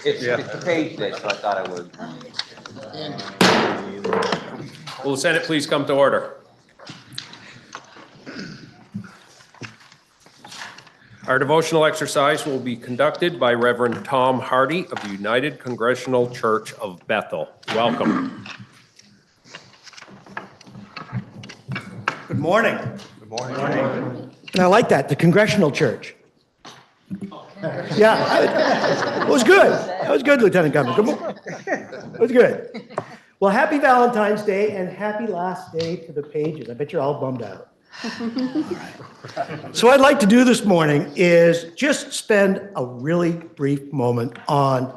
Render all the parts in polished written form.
It's the page list, so I thought I would. Will the Senate please come to order? Our devotional exercise will be conducted by Reverend Tom Hardy of the United Congregational Church of Bethel. Welcome. Good morning. Good morning. And I like that, the Congregational Church. Yeah, it was good. That was good, Lieutenant Governor. Good morning. It was good. Well, happy Valentine's Day and happy last day to the pages. I bet you're all bummed out. So what I'd like to do this morning is just spend a really brief moment on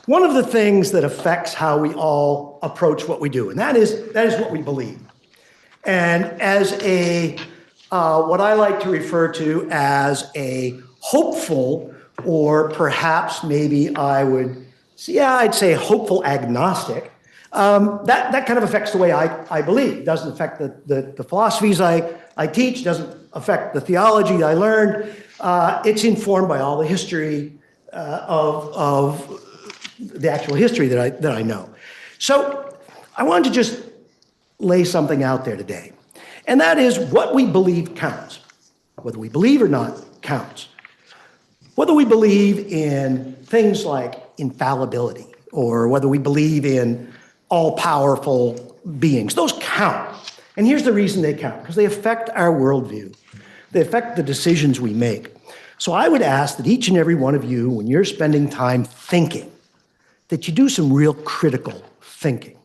one of the things that affects how we all approach what we do, and that is what we believe. And as a what I like to refer to as a hopeful, or perhaps maybe I'd say hopeful agnostic, that kind of affects the way I believe. It doesn't affect the philosophies I teach, doesn't affect the theology I learned. It's informed by all the history of the actual history that I know. So I wanted to just lay something out there today. And that is what we believe counts. Whether we believe or not counts. Whether we believe in things like infallibility or whether we believe in all-powerful beings, those count. And here's the reason they count, because they affect our worldview. They affect the decisions we make. So I would ask that each and every one of you, when you're spending time thinking, that you do some real critical thinking.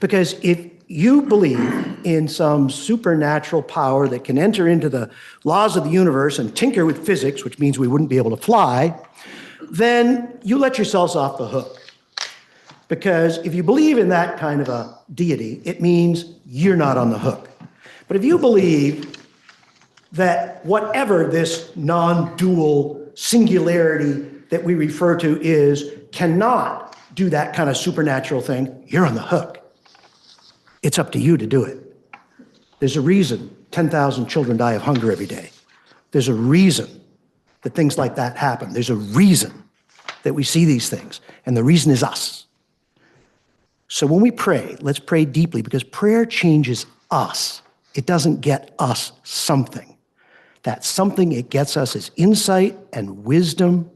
Because if you believe in some supernatural power that can enter into the laws of the universe and tinker with physics, which means we wouldn't be able to fly, then you let yourselves off the hook. Because if you believe in that kind of a deity, it means you're not on the hook. But if you believe that whatever this non-dual singularity that we refer to is cannot do that kind of supernatural thing, you're on the hook. It's up to you to do it. There's a reason 10,000 children die of hunger every day. There's a reason that things like that happen. There's a reason that we see these things, and the reason is us. So when we pray, let's pray deeply, because prayer changes us. It doesn't get us something. That something it gets us is insight and wisdom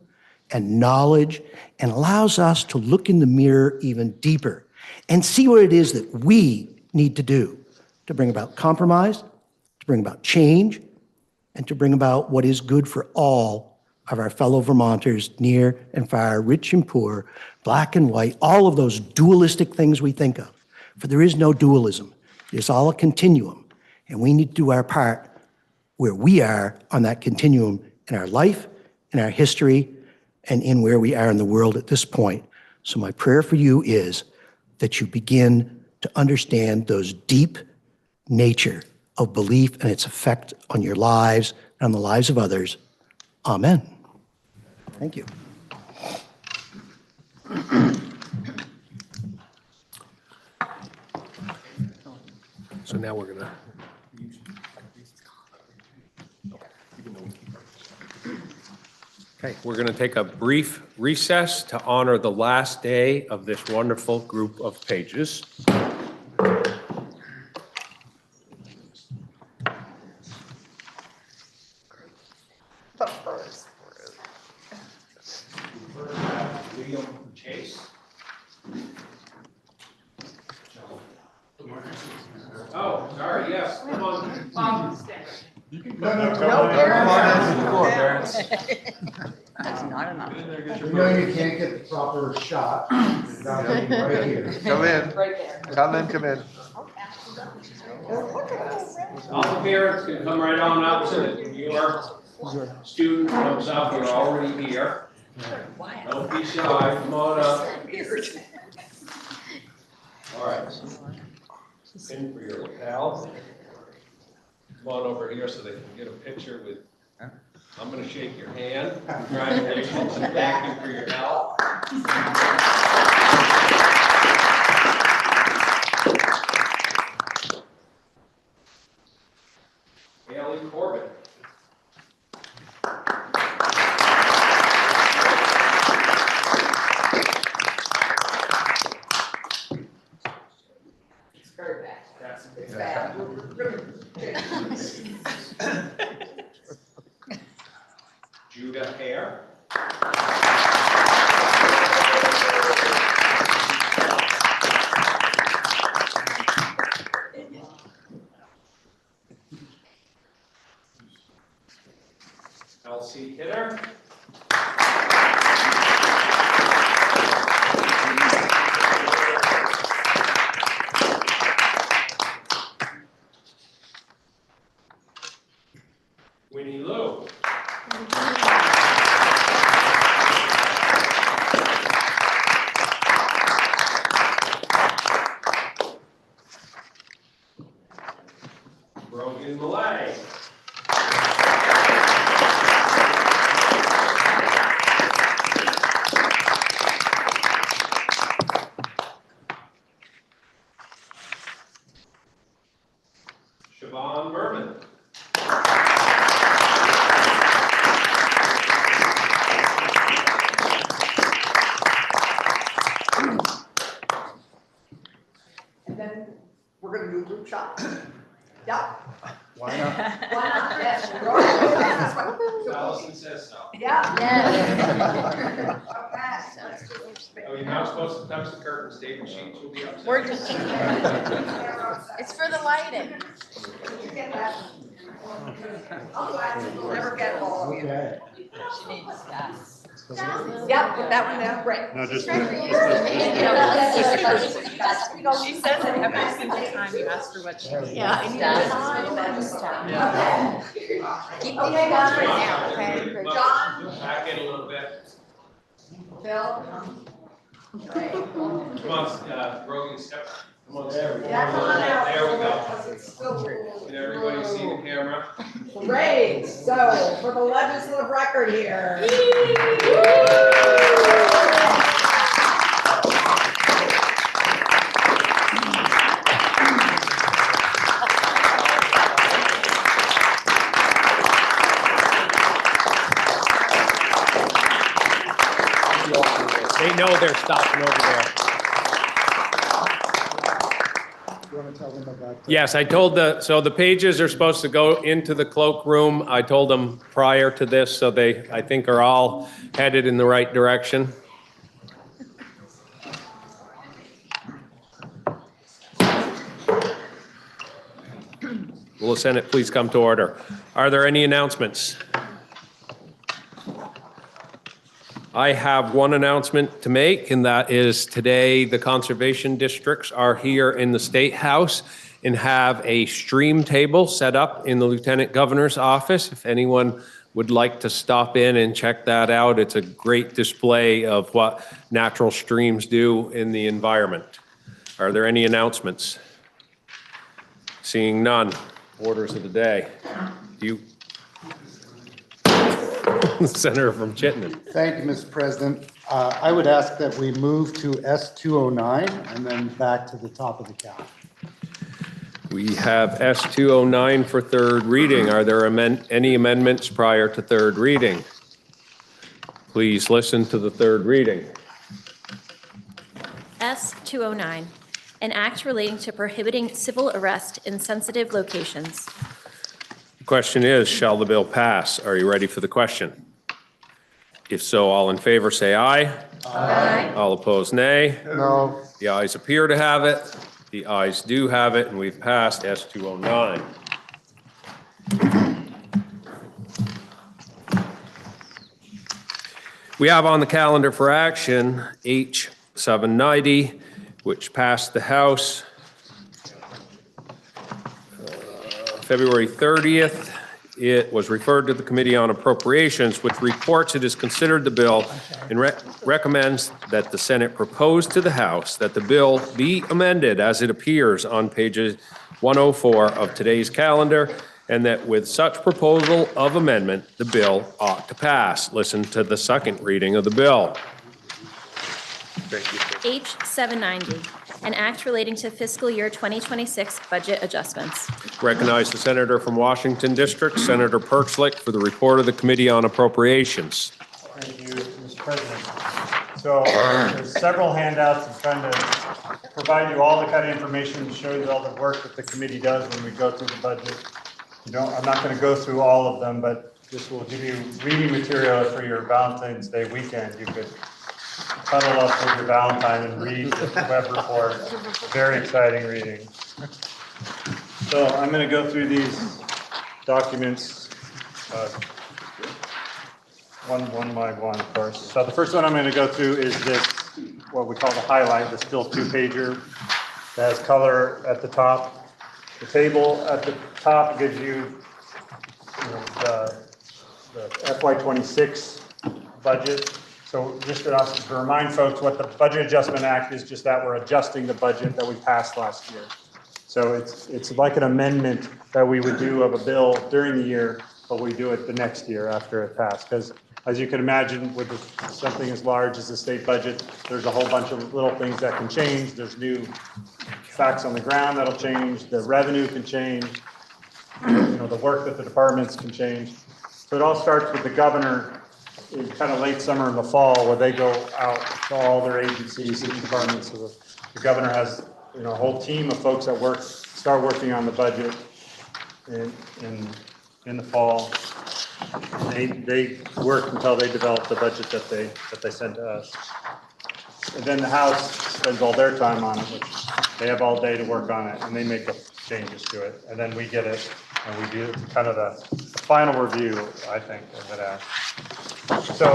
and knowledge, and allows us to look in the mirror even deeper and see what it is that we need to do to bring about compromise, to bring about change, and to bring about what is good for all of our fellow Vermonters, near and far, rich and poor, black and white, all of those dualistic things we think of. For there is no dualism. It's all a continuum, and we need to do our part where we are on that continuum in our life, in our history, and in where we are in the world at this point. So my prayer for you is that you begin to understand those deep nature of belief and its effect on your lives and on the lives of others. Amen. Thank you. So now we're going to... Okay, we're going to take a brief recess to honor the last day of this wonderful group of pages. William Chase. Oh, sorry, yes, come on. That's not enough. You know you can't get the proper shot. Right here. Come in. Right there. Come in. All the parents can come right on up so that your student comes up. You're already here. Don't be shy. Come on up. All right. In for your lapel. Come on over here so they can get a picture with. I'm going to shake your hand. Congratulations and thank you for your help. Haley Corbett. It's bad. Judah Hare. Elsie Kidder. Winnie Lou. Brogan Malay. Siobhan Mervin. And then we're gonna do a group shot. Yep. Why not? Why not? Yes. we're all gonna do this. Allison says so. Yeah. Oh, you're not supposed to touch the curtains, David Sheets will be upset. We're just, it's for the lighting. Did you get that? I'm glad we'll never get all of you. Okay. She needs gas. Yeah, put that one down, great. No, just. She says it every single time you ask her what she needs. Yeah, I Keep these Okay, guys right guys. now, okay? John? Back in a little bit. Phil? Come on, Brogan, step. Come on, there we go. Yeah, come on out. There we go. Because it's still- Can everybody see the camera? Great, so for the legislative record here. They know they're stopping over there. You want to tell them about? Yes, I told so the pages are supposed to go into the cloakroom. I told them prior to this, so they, I think, are all headed in the right direction. Will the Senate please come to order? Are there any announcements? I have one announcement to make, and that is today the conservation districts are here in the State House and have a stream table set up in the Lieutenant Governor's office. If anyone would like to stop in and check that out, it's a great display of what natural streams do in the environment. Are there any announcements? Seeing none. Orders of the day. You, Senator from Chittenden. Thank you, Mr. President. I would ask that we move to S209 and then back to the top of the calendar. We have S209 for third reading. Are there any amendments prior to third reading? Please listen to the third reading. S209, an act relating to prohibiting civil arrest in sensitive locations. The question is, shall the bill pass? Are you ready for the question? If so, all in favor say aye. Aye. All opposed, nay. No, The ayes appear to have it. The ayes do have it, and we've passed S209. We have on the calendar for action H790, which passed the House February 30th. It was referred to the Committee on Appropriations, which reports it has considered the bill and recommends that the Senate propose to the House that the bill be amended as it appears on pages 104 of today's calendar, and that with such proposal of amendment, the bill ought to pass. Listen to the second reading of the bill. H790, an act relating to fiscal year 2026 budget adjustments. Recognize the Senator from Washington District, Senator Perchlik, for the report of the Committee on Appropriations. Thank you, Mr. President. So there's several handouts. I'm trying to provide you all the kind of information, show you all the work that the committee does when we go through the budget. I'm not going to go through all of them, but this will give you reading material for your Valentine's Day weekend. You could cuddle up with your Valentine and read the web report. Very exciting reading. So I'm going to go through these documents one by one first. So the first one I'm going to go through is this, what we call the highlight, the still two-pager that has color at the top. The table at the top gives you, the FY26 budget. So just to remind folks what the Budget Adjustment Act is, just that we're adjusting the budget that we passed last year. So it's like an amendment that we would do of a bill during the year, but we do it the next year after it passed. Because as you can imagine, with something as large as the state budget, there's a whole bunch of little things that can change. There's new facts on the ground that'll change. The revenue can change. The work that the departments can change. So it all starts with the governor in kind of late summer and the fall, where they go out to all their agencies and departments. So the governor has a whole team of folks that start working on the budget in the fall. They work until they develop the budget that they send to us. And then the House spends all their time on it, which they have all day to work on it, and they make the changes to it. And then we get it, and we do kind of the final review, I think, of it as. So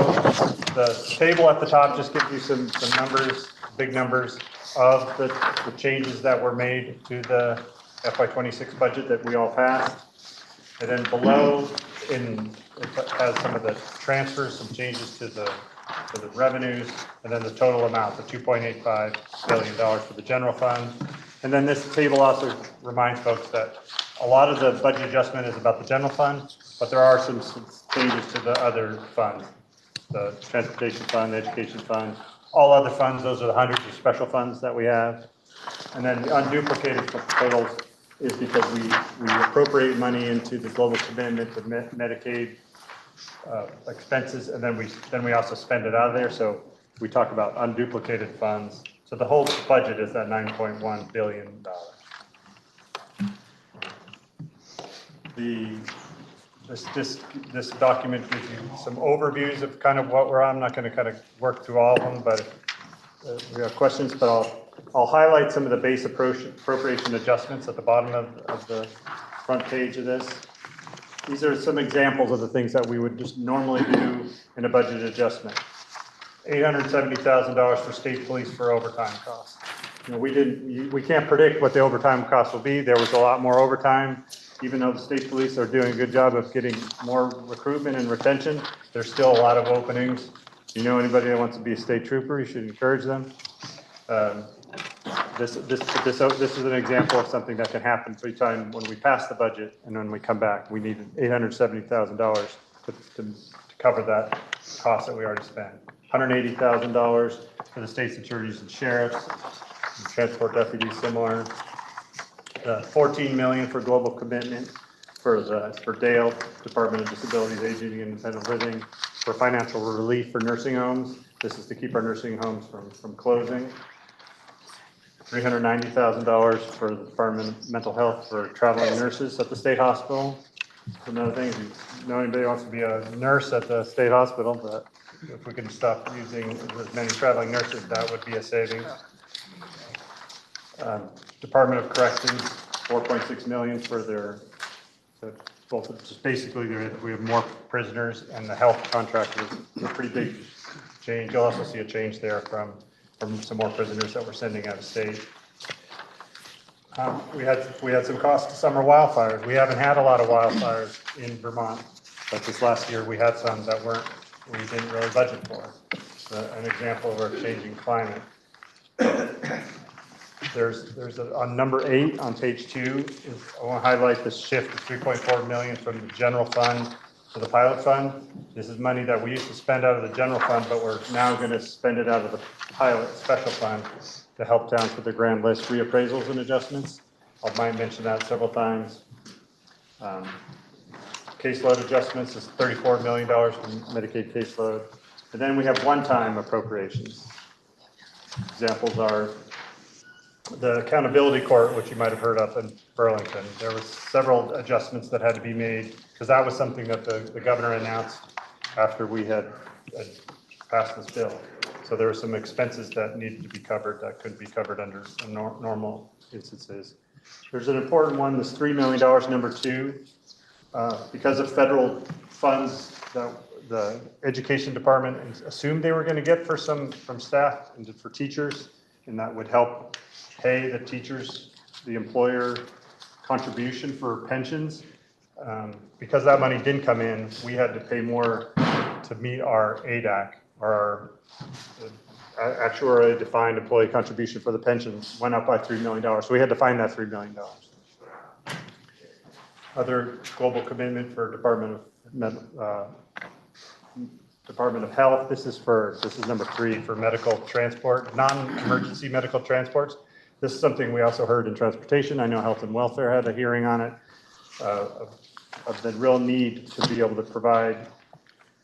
the table at the top just gives you some numbers, big numbers of the changes that were made to the FY26 budget that we all passed. And then below, it has some of the transfers, some changes to the revenues, and then the total amount, the $2.85 billion for the general fund. And then this table also reminds folks that a lot of the budget adjustment is about the general fund, but there are some changes to the other funds, the transportation fund, the education fund, all other funds. Those are the hundreds of special funds that we have. And then the unduplicated totals is because we appropriate money into the global commitment to Medicaid expenses, and then we also spend it out of there. So we talk about unduplicated funds. So the whole budget is that $9.1 billion. This document gives you some overviews of kind of what we're on. I'm not going to kind of work through all of them, but if we have questions, but I'll highlight some of the base appropriation adjustments at the bottom of the front page of this. These are some examples of the things that we would just normally do in a budget adjustment. $870,000 for state police for overtime costs. We can't predict what the overtime costs will be. There was a lot more overtime. Even though the state police are doing a good job of getting more recruitment and retention, there's still a lot of openings. If you know anybody that wants to be a state trooper, you should encourage them. This is an example of something that can happen every time when we pass the budget and when we come back. We need $870,000 to cover that cost that we already spent. $180,000 for the state's attorneys and sheriffs, and transport deputies, similar. $14 million for global commitment for Dale, Department of Disabilities, Aging, and Independent Living, for financial relief for nursing homes. This is to keep our nursing homes from closing. $390,000 for the Department of Mental Health for traveling nurses at the state hospital. Another thing, if you know anybody who wants to be a nurse at the state hospital, but if we can stop using as many traveling nurses, that would be a savings. Department of Corrections, $4.6 million for their, just basically we have more prisoners, and the health contract is a pretty big change. You'll also see a change there from some more prisoners that we're sending out of state. We had some costs to summer wildfires. We haven't had a lot of wildfires in Vermont, but this last year we had some that we didn't really budget for. An example of our changing climate. There's on number 8 on page 2. I want to highlight the shift of $3.4 million from the general fund to the pilot fund. This is money that we used to spend out of the general fund, but we're now going to spend it out of the pilot special fund to help towns with their grand list reappraisals and adjustments. I might mention that several times. Caseload adjustments is $34 million from Medicaid caseload. And then we have one-time appropriations. Examples are the accountability court, which you might have heard of in Burlington, there was several adjustments that had to be made because that was something that the governor announced after we had passed this bill. So there were some expenses that needed to be covered that couldn't be covered under normal instances. There's an important one, this $3 million, number 2, because of federal funds that the education department assumed they were going to get from staff and for teachers, and that would help pay the teachers, the employer contribution for pensions. Because that money didn't come in, we had to pay more to meet our ADAC, or our actuarially defined employee contribution for the pensions went up by $3 million. So we had to find that $3 million. Other global commitment for Department of Health. This is number 3 for medical transport, non-emergency medical transports. This is something we also heard in transportation. I know Health and Welfare had a hearing on it, of the real need to be able to provide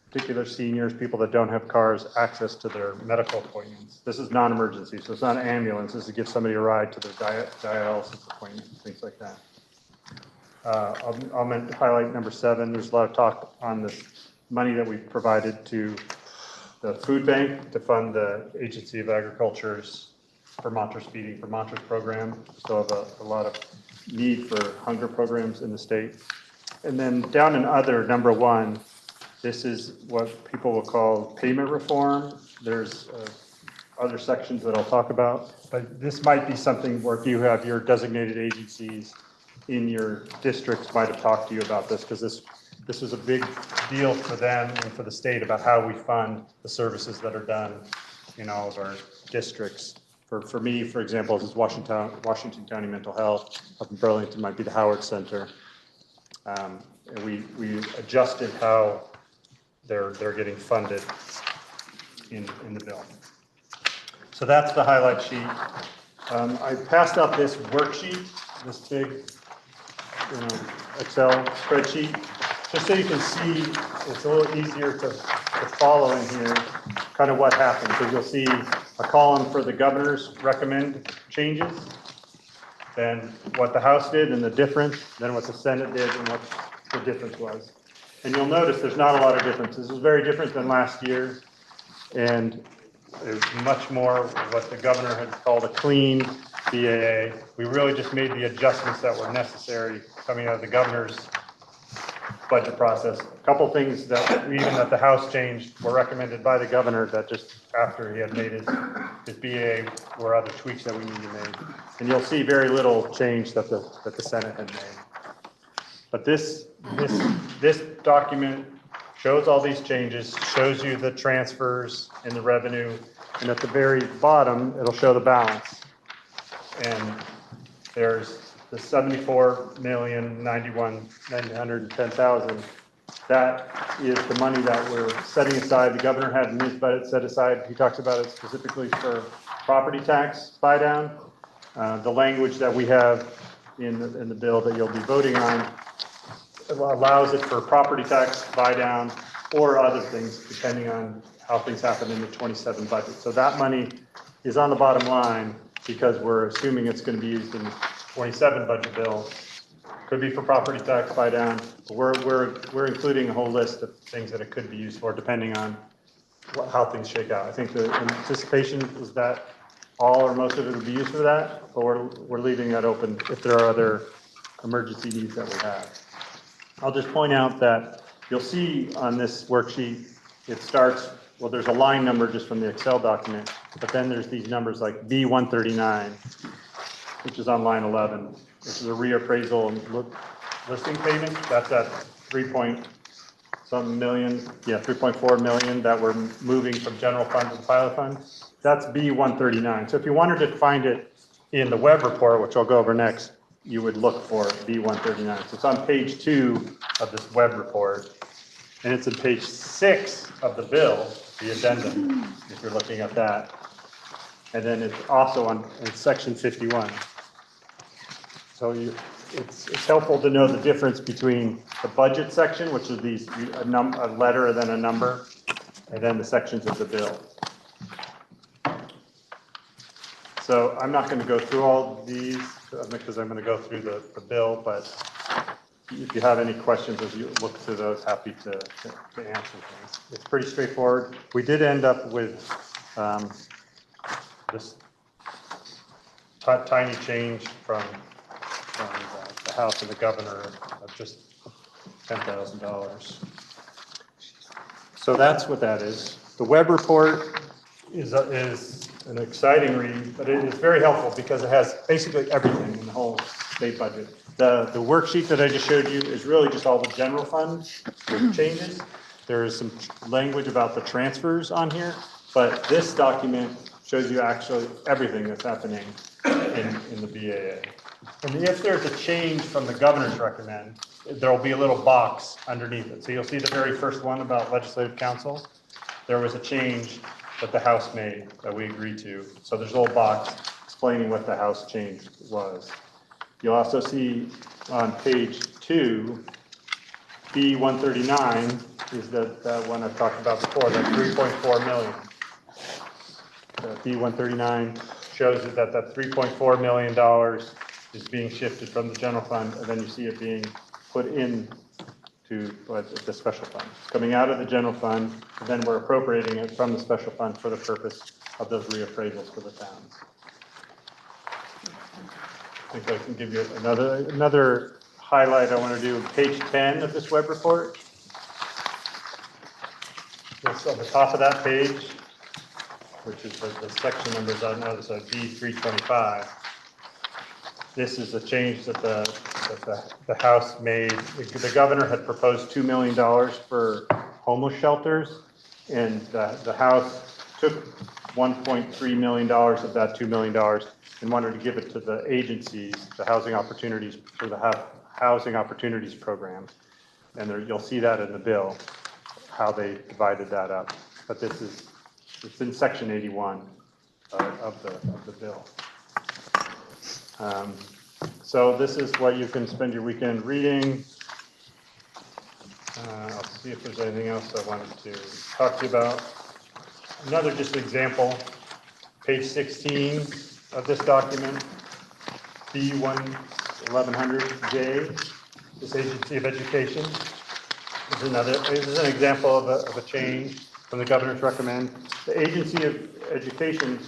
particular seniors, people that don't have cars, access to their medical appointments. This is non-emergency, so it's not an ambulance. This is to give somebody a ride to their dialysis appointment, things like that. I'll highlight number 7. There's a lot of talk on this money that we've provided to the food bank to fund the Agency of Agriculture's Vermonters Feeding Vermonters program. So have a lot of need for hunger programs in the state. And then down in other, number 1, this is what people will call payment reform. There's other sections that I'll talk about, but this might be something where if you have your designated agencies in your districts might have talked to you about this, because this was a big deal for them and for the state about how we fund the services that are done in all of our districts. For me, for example, this is Washington County Mental Health. Up in Burlington might be the Howard Center. And we adjusted how they're getting funded in the bill. So that's the highlight sheet. I passed out this worksheet, this big Excel spreadsheet, just so you can see. It's a little easier to follow in here kind of what happened, because you'll see a column for the governor's recommend changes, then what the House did and the difference, then what the Senate did and what the difference was. And you'll notice there's not a lot of difference. This is very different than last year, and there's much more what the governor had called a clean BAA. We really just made the adjustments that were necessary coming out of the governor's budget process. A couple things that that the House changed were recommended by the governor that just after he had made his BAA were other tweaks that we needed to make. And you'll see very little change that the Senate had made. But this document shows all these changes, shows you the transfers and the revenue, and at the very bottom, it'll show the balance. And there's the $74,091,910,000. That is the money that we're setting aside. The governor had in his budget set aside. He talks about it specifically for property tax buy down. The language that we have in the bill that you'll be voting on allows it for property tax buy down or other things, depending on how things happen in the 27 budget. So that money is on the bottom line because we're assuming it's going to be used in the 27 budget bill. Could be for property tax buy down. But we're including a whole list of things that it could be used for, depending on how things shake out. I think the anticipation is that all or most of it will be used for that, but we're leaving that open if there are other emergency needs that we have. I'll just point out that you'll see on this worksheet, it starts, well, there's a line number just from the Excel document, but then there's these numbers like B139, which is on line 11. This is a reappraisal and listing payment. That's at 3.4 million that we're moving from general fund to pilot fund. That's B139. So if you wanted to find it in the web report, which I'll go over next, you would look for B139. So it's on page 2 of this web report, and it's on page 6 of the bill, the addendum, if you're looking at that. And then it's also in section 51. So it's helpful to know the difference between the budget section, which is a letter and then a number, and then the sections of the bill. So I'm not going to go through all these because I'm going to go through the bill, but if you have any questions as you look through those, happy to answer things. It's pretty straightforward. We did end up with this tiny change from the House and the governor of just $10,000. So that's what that is. The web report is an exciting read, but it is very helpful because it has basically everything in the whole state budget. The worksheet that I just showed you is really just all the general fund changes. There is some language about the transfers on here, but this document shows you actually everything that's happening in the BAA. And if there's a change from the governor's recommend, there'll be a little box underneath it. So you'll see the very first one about legislative council. There was a change that the House made that we agreed to. So there's a little box explaining what the House change was. You'll also see on page 2, B139 is that one I've talked about before, that 3.4 million. The B139 shows that $3.4 million is being shifted from the general fund, and then you see it being put in to the special fund. It's coming out of the general fund, and then we're appropriating it from the special fund for the purpose of those reappraisals for the towns. I think I can give you another highlight I want to do. Page 10 of this web report. It's on the top of that page, which is the section numbers I noticed, B325. This is a change that the House made. The governor had proposed $2 million for homeless shelters, and the House took $1.3 million of that $2 million and wanted to give it to the agencies, the housing opportunities, for the housing opportunities program. And there, you'll see that in the bill, how they divided that up. But it's in section 81 of the bill. So this is what you can spend your weekend reading. I'll see if there's anything else I wanted to talk to you about. Another just example, page 16 of this document, B1100J, this Agency of Education. This is an example of a change from the governor's recommend. The Agency of Education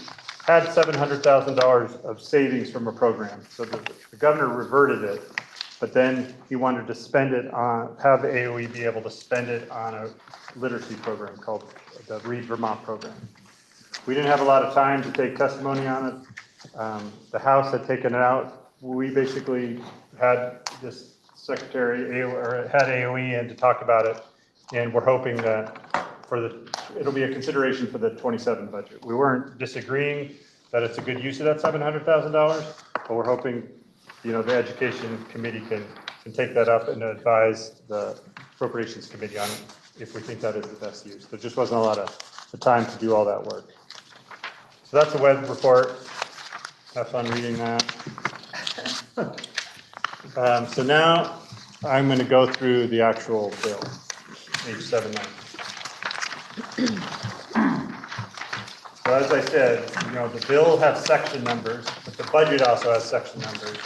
had $700,000 of savings from a program. So the governor reverted it, but then he wanted to spend it on, have AOE be able to spend it on a literacy program called the Read Vermont program. We didn't have a lot of time to take testimony on it. The House had taken it out. We basically had this secretary, or had AOE in to talk about it, and we're hoping that it'll be a consideration for the 27 budget. We weren't disagreeing that it's a good use of that $700,000, but we're hoping, the Education Committee can take that up and advise the Appropriations Committee on if we think that is the best use. There just wasn't a lot of the time to do all that work. So that's a web report. Have fun reading that. So now I'm going to go through the actual bill, page 790. So as I said, the bill has section numbers, but the budget also has section numbers.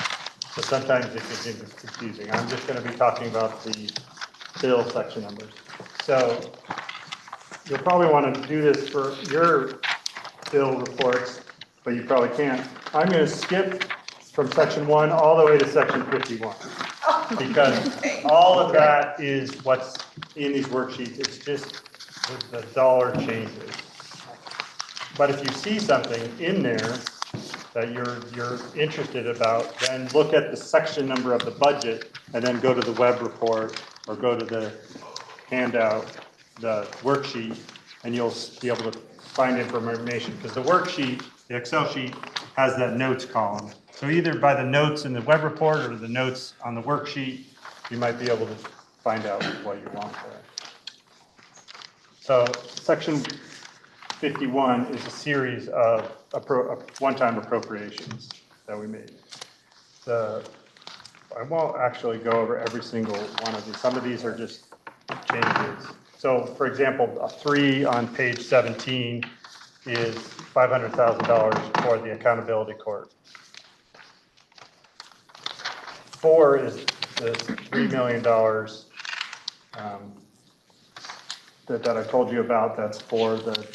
So sometimes it gets confusing. I'm just going to be talking about the bill section numbers. So you'll probably want to do this for your bill reports, but you probably can't. I'm going to skip from section 1 all the way to section 51. Because all of that is what's in these worksheets. It's just the dollar changes. But if you see something in there that you're interested about, then look at the section number of the budget and then go to the web report or go to the handout, the worksheet, and you'll be able to find information. Because the worksheet, the Excel sheet, has that notes column. So either by the notes in the web report or the notes on the worksheet, you might be able to find out what you want there. So section 51 is a series of one-time appropriations that we made. I won't actually go over every single one of these. Some of these are just changes. So for example, a 3 on page 17 is $500,000 for the accountability court. 4 is the $3 million that I told you about. That's for the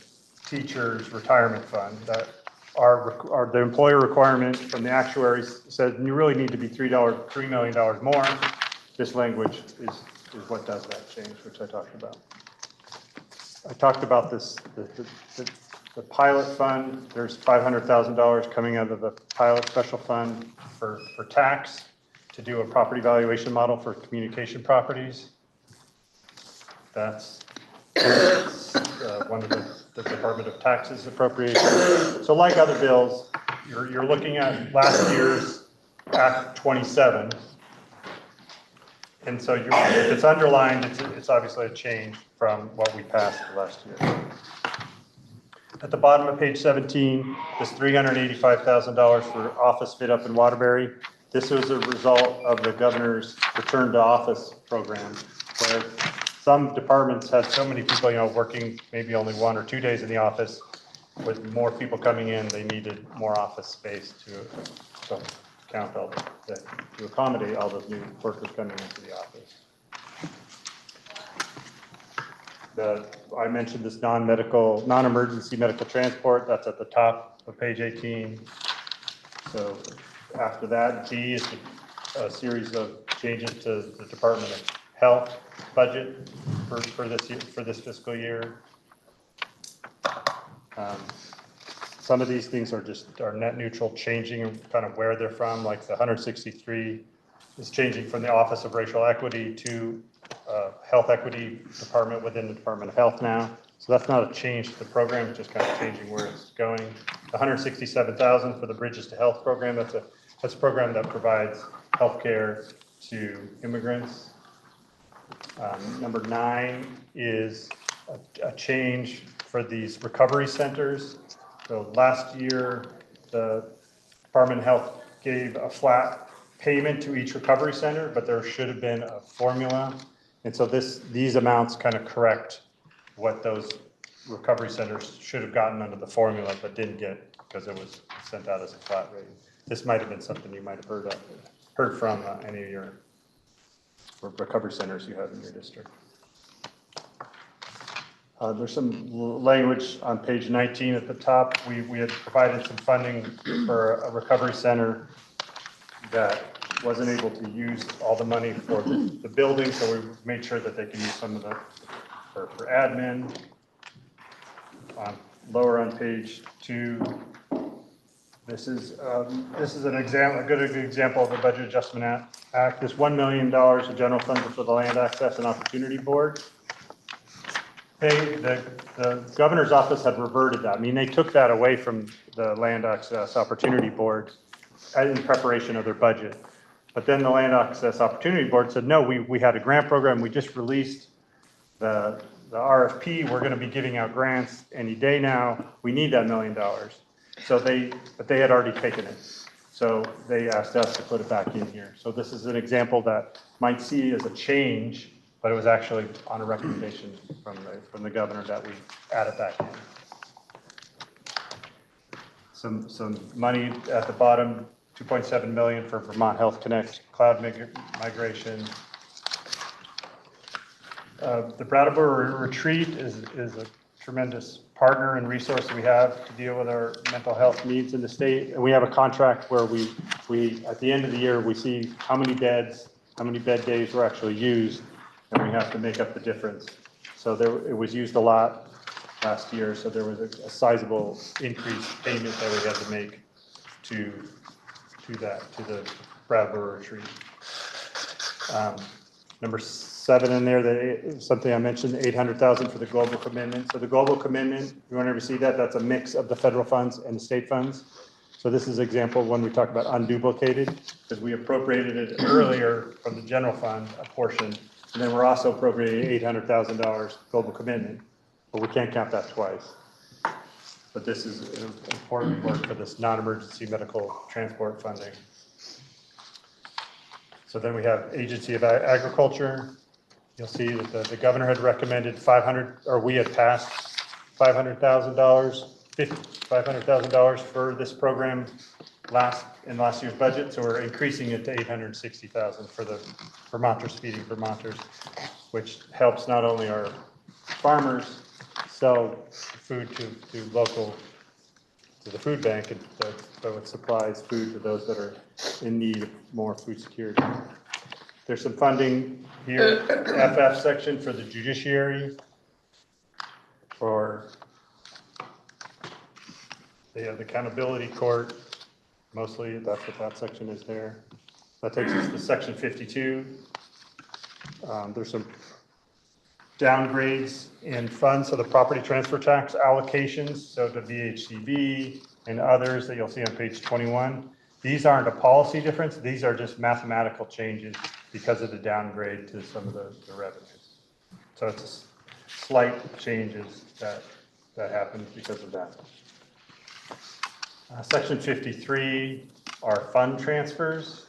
teachers' retirement fund. That are the employer requirement from the actuaries said you really need to be $3 million more. This language is what does that change, which I talked about. I talked about this, the pilot fund. There's $500,000 coming out of the pilot special fund for tax to do a property valuation model for communication properties. That's one of the Department of Taxes appropriations. So like other bills, you're looking at last year's Act 27. And so if it's underlined, it's obviously a change from what we passed last year. At the bottom of page 17, this $385,000 for office fit up in Waterbury. This was a result of the governor's return to office program, where some departments had so many people, working maybe only 1 or 2 days in the office. With more people coming in, they needed more office space to accommodate all those new workers coming into the office. I mentioned this non-emergency medical transport. That's at the top of page 18. So after that, D is a series of changes to the Department of Health budget for this fiscal year. Some of these things are net neutral, changing kind of where they're from, like the 163 is changing from the Office of Racial Equity to Health Equity Department within the Department of Health now. So that's not a change to the program, it's just kind of changing where it's going. The 167,000 for the Bridges to Health program, that's a program that provides healthcare to immigrants. Number 9 is a change for these recovery centers. So last year, the Department of Health gave a flat payment to each recovery center, but there should have been a formula. And so these amounts kind of correct what those recovery centers should have gotten under the formula, but didn't get because it was sent out as a flat rate. This might have been something you might have heard from any of your recovery centers you have in your district. There's some language on page 19 at the top. We had provided some funding for a recovery center that wasn't able to use all the money for the building, so we made sure that they can use some of the for admin. Lower on page 2, this is an example, a good example of a budget adjustment act. This $1 million of general funds for the Land Access and Opportunity Board. The governor's office had reverted that. I mean, they took that away from the Land Access Opportunity Board in preparation of their budget. But then the Land Access Opportunity Board said, no, we had a grant program. We just released the RFP. We're going to be giving out grants any day now. We need that $1 million. But they had already taken it. So they asked us to put it back in here. So this is an example that might see as a change, but it was actually on a recommendation from the governor that we added back in. Some money at the bottom, $2.7 million for Vermont Health Connect cloud migration. The Brattleboro Retreat is a tremendous partner and resource we have to deal with our mental health needs in the state. And we have a contract where we at the end of the year, we see how many bed days were actually used, and we have to make up the difference. So it was used a lot last year, so there was a sizable increased payment that we had to make to the Brattleboro Retreat. Number 7 in there, something I mentioned, 800,000 for the global commitment. So the global commitment, you want to ever see that? That's a mix of the federal funds and the state funds. So this is an example when we talk about unduplicated, because we appropriated it earlier from the general fund, a portion, and then we're also appropriating $800,000 global commitment, but we can't count that twice. But this is an important work for this non-emergency medical transport funding. So then we have Agency of Agriculture. You'll see that the governor had recommended we had passed $500,000 $500,000 for this program in last year's budget, so we're increasing it to $860,000 for the Vermonters Feeding Vermonters, which helps not only our farmers sell food to the food bank, but it supplies food to those that are in need of more food security. There's some funding here, FF section for the judiciary, for the accountability court. Mostly, that's what that section is there. That takes us to section 52. There's some downgrades in funds, so the property transfer tax allocations, so the VHCB and others that you'll see on page 21. These aren't a policy difference, these are just mathematical changes because of the downgrade to some of the revenues. So it's slight changes that happen because of that. Section 53 are fund transfers.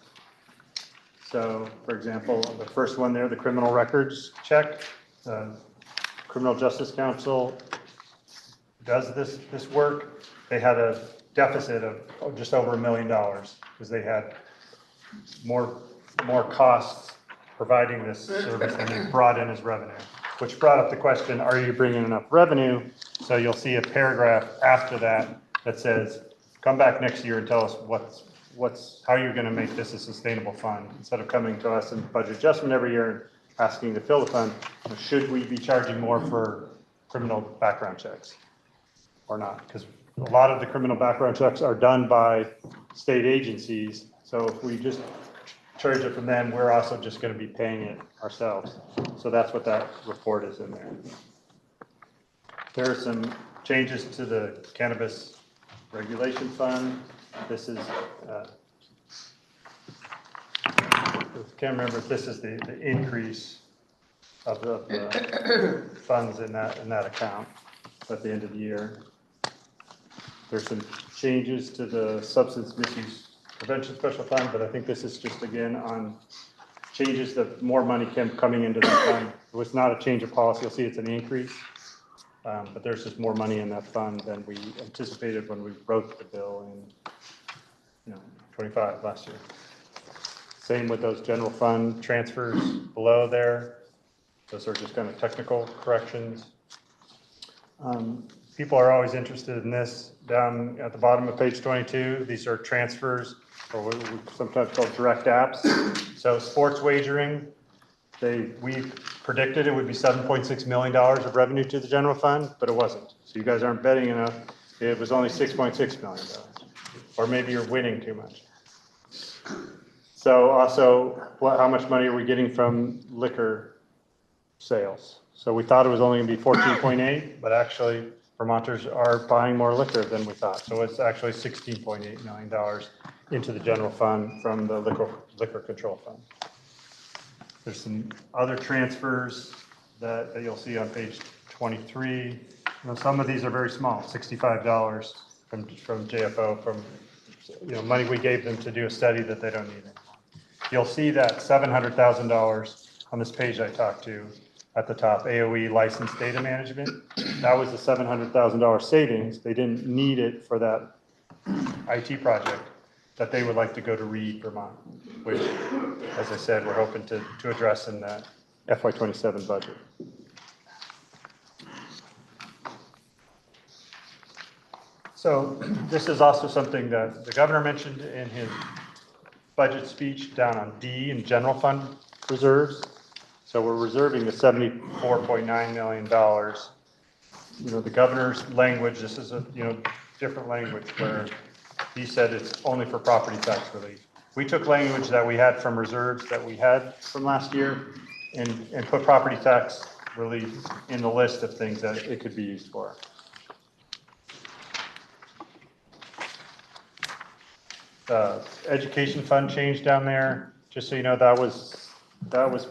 So, for example, the first one there, the criminal records check. Criminal Justice Council does this work. They had a deficit of just over $1 million because they had more costs providing this service than they brought in as revenue, which brought up the question, are you bringing enough revenue? So you'll see a paragraph after that that says, come back next year and tell us how you're going to make this a sustainable fund. Instead of coming to us in budget adjustment every year and asking to fill the fund, should we be charging more for criminal background checks or not? Because a lot of the criminal background checks are done by state agencies. So if we just charge it from them, we're also just going to be paying it ourselves. So that's what that report is in there. There are some changes to the cannabis regulation fund. This is, I can't remember if this is the increase of the funds in that account at the end of the year. There's some changes to the substance misuse prevention special fund, but I think this is just again on changes that more money coming into the fund. It was not a change of policy. You'll see it's an increase. But there's just more money in that fund than we anticipated when we wrote the bill in 25 last year. Same with those general fund transfers below there. Those are just kind of technical corrections. People are always interested in this. Down at the bottom of page 22, these are transfers, or what we sometimes call direct apps. So sports wagering, we predicted it would be $7.6 million of revenue to the general fund, but it wasn't. So you guys aren't betting enough. It was only $6.6 million. Or maybe you're winning too much. So also, how much money are we getting from liquor sales? So we thought it was only going to be 14.8, but actually Vermonters are buying more liquor than we thought. So it's actually $16.8 million into the general fund from the liquor control fund. There's some other transfers that you'll see on page 23. Some of these are very small, $65 from JFO, from money we gave them to do a study that they don't need anymore. You'll see that $700,000 on this page I talked to at the top, AOE licensed data management. That was the $700,000 savings. They didn't need it for that IT project that they would like to go to Reed, Vermont, which, as I said, we're hoping to address in that FY27 budget. So this is also something that the governor mentioned in his budget speech down on D in general fund reserves. So we're reserving the $74.9 million. The governor's language, this is a different language where he said it's only for property tax relief. We took language that we had from reserves that we had from last year and put property tax relief in the list of things that it could be used for. The education fund change down there, just so you know,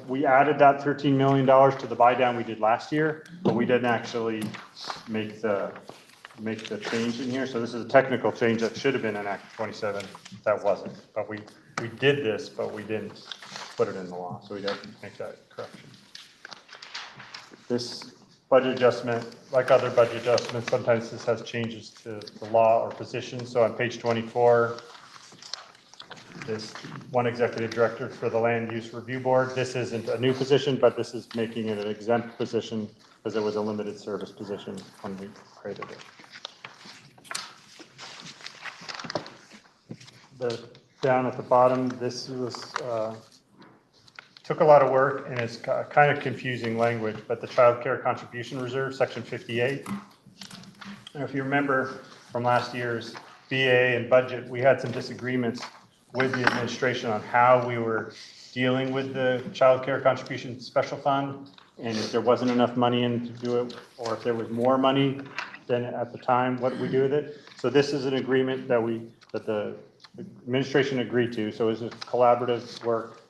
we added that $13 million to the buy down we did last year, but we didn't actually make the change in here. So this is a technical change that should have been in Act 27. That wasn't. But we did this, but we didn't put it in the law. So we had to make that correction. This budget adjustment, like other budget adjustments, sometimes this has changes to the law or position. So on page 24, this one executive director for the Land Use Review Board. This isn't a new position, but this is making it an exempt position because it was a limited service position when we created it. Down at the bottom, this was took a lot of work and it's kind of confusing language, but the Child Care Contribution Reserve, section 58. And if you remember from last year's BA and budget, we had some disagreements with the administration on how we were dealing with the Child Care Contribution Special Fund, and if there wasn't enough money in to do it, or if there was more money than at the time, what we do with it. So this is an agreement that the administration agreed to. So it was a collaborative work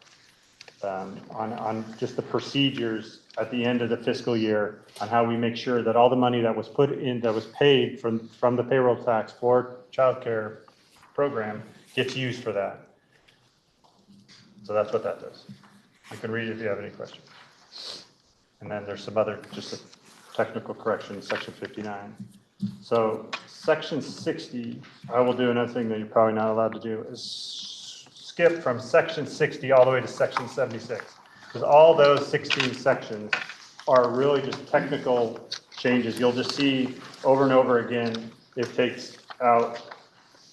on just the procedures at the end of the fiscal year on how we make sure that all the money that was put in, that was paid from the payroll tax for child care program gets used for that. So that's what that does. You can read it if you have any questions. And then there's some other, just a technical correction, section 59. So section 60, I will do another thing that you're probably not allowed to do, is skip from section 60 all the way to section 76. Because all those 16 sections are really just technical changes. You'll just see over and over again, it takes out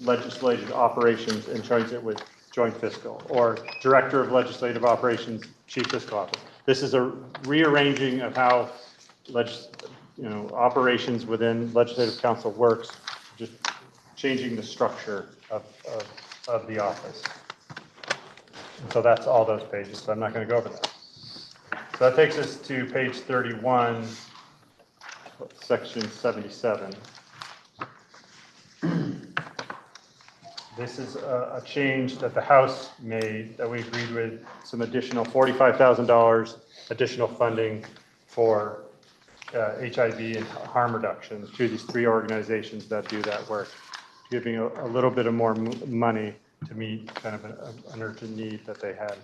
legislative operations and joins it with joint fiscal, or director of legislative operations, chief fiscal officer. This is a rearranging of how operations within legislative council works, just changing the structure of the office. And so that's all those pages, so I'm not going to go over that. So that takes us to page 31, section 77. This is a change that the House made that we agreed with, some additional $45,000 additional funding for HIV and harm reduction to these 3 organizations that do that work, giving a little bit of more money to meet kind of an urgent need that they had.